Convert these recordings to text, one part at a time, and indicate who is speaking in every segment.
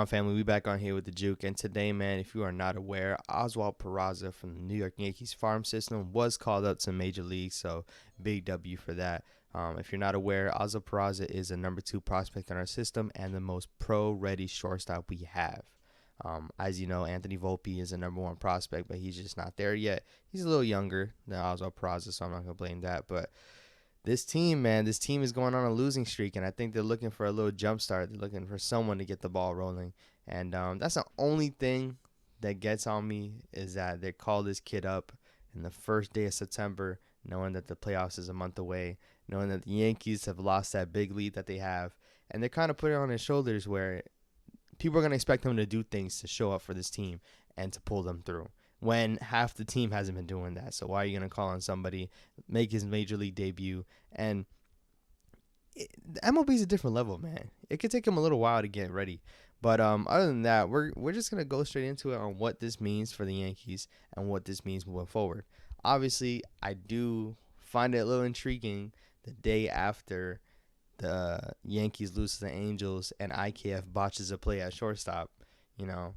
Speaker 1: on, family? We back on here with the Juke, and today, man, if you are not aware, Oswald Peraza from the New York Yankees farm system was called up to Major League, so big W for that. If you're not aware, Oswald Peraza is a number 2 prospect in our system and the most pro-ready shortstop we have. As you know, Anthony Volpe is a number 1 prospect, but he's just not there yet. He's a little younger than Oswald Peraza, so I'm not going to blame that, but this team, man, this team is going on a losing streak, and I think they're looking for a little jump start. They're looking for someone to get the ball rolling, and that's the only thing that gets on me is that they call this kid up in the first day of September, knowing that the playoffs is a month away, knowing that the Yankees have lost that big lead that they have, and they're kind of putting it on his shoulders where people are going to expect him to do things to show up for this team and to pull them through, when half the team hasn't been doing that. So why are you going to call on somebody, make his major league debut? And the MLB is a different level, man. It could take him a little while to get ready. But other than that, we're just going to go straight into it on what this means for the Yankees and what this means moving forward. Obviously, I do find it a little intriguing the day after the Yankees lose to the Angels and IKF botches a play at shortstop. You know,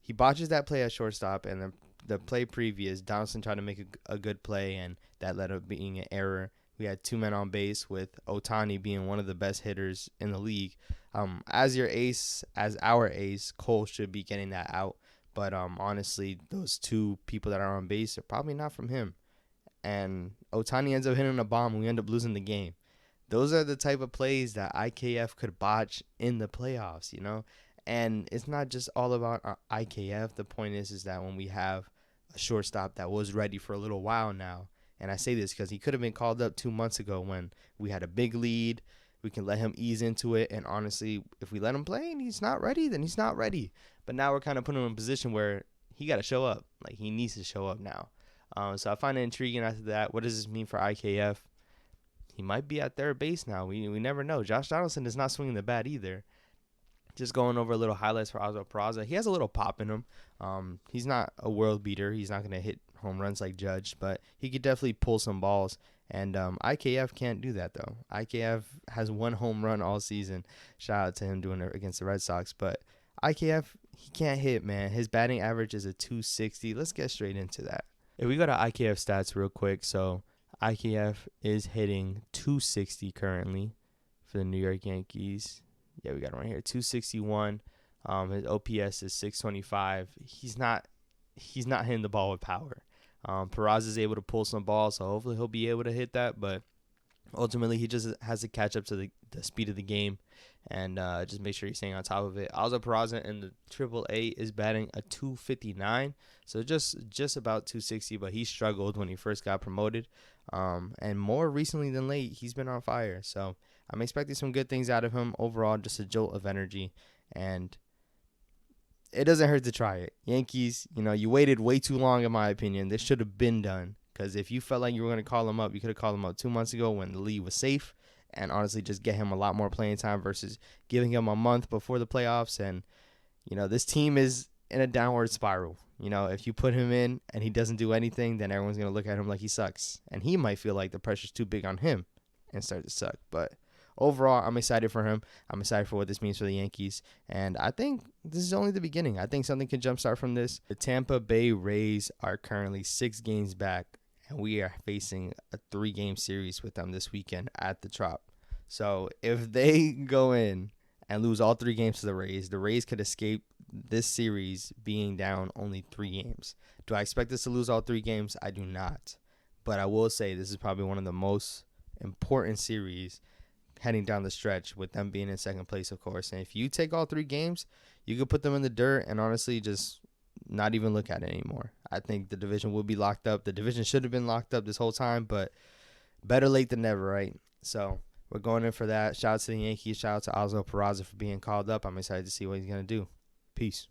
Speaker 1: he botches that play at shortstop, and the play previous, Donaldson tried to make a good play, and that led up being an error. We had 2 men on base, with Ohtani being one of the best hitters in the league. As our ace, Cole should be getting that out. But honestly, those 2 people that are on base are probably not from him. And Ohtani ends up hitting a bomb, and we end up losing the game. Those are the type of plays that IKF could botch in the playoffs, you know? And it's not just all about IKF. The point is that when we have a shortstop that was ready for a little while now, and I say this because he could have been called up 2 months ago when we had a big lead. We can let him ease into it, and honestly, if we let him play and he's not ready, then he's not ready. But now we're kind of putting him in a position where he got to show up. Like, he needs to show up now. So I find it intriguing after that. What does this mean for IKF? He might be at third base now. We never know. Josh Donaldson is not swinging the bat either. Just going over a little highlights for Oswald Peraza. He has a little pop in him. He's not a world beater. He's not going to hit home runs like Judge, but he could definitely pull some balls. And IKF can't do that, though. IKF has 1 home run all season. Shout out to him doing it against the Red Sox. But IKF, he can't hit, man. His batting average is a 260. Let's get straight into that. If we go to IKF stats real quick, so IKF is hitting 260 currently for the New York Yankees. Yeah, we got it right here, 261. His OPS is 625. He's not hitting the ball with power. Peraza is able to pull some balls, so hopefully he'll be able to hit that. But ultimately, he just has to catch up to the speed of the game and just make sure he's staying on top of it. Oswald Peraza in the AAA is batting a 259, so just about 260. But he struggled when he first got promoted, and more recently than late, he's been on fire. So I'm expecting some good things out of him. Overall, just a jolt of energy, and it doesn't hurt to try it. Yankees, you waited way too long, in my opinion. This should have been done, because if you felt like you were going to call him up, you could have called him up 2 months ago when the league was safe, and honestly just get him a lot more playing time versus giving him a month before the playoffs. And, this team is in a downward spiral. If you put him in and he doesn't do anything, then everyone's going to look at him like he sucks. And he might feel like the pressure's too big on him and start to suck. But overall, I'm excited for him. I'm excited for what this means for the Yankees. And I think this is only the beginning. I think something can jumpstart from this. The Tampa Bay Rays are currently 6 games back, and we are facing a 3-game series with them this weekend at the Trop. So if they go in and lose all 3 games to the Rays could escape this series being down only 3 games. Do I expect us to lose all 3 games? I do not. But I will say this is probably one of the most important series heading down the stretch, with them being in second place, of course. And if you take all 3 games, you could put them in the dirt and honestly just not even look at it anymore. I think the division will be locked up. The division should have been locked up this whole time, but better late than never, right? So we're going in for that. Shout out to the Yankees. Shout out to Oswald Peraza for being called up. I'm excited to see what he's going to do. Peace.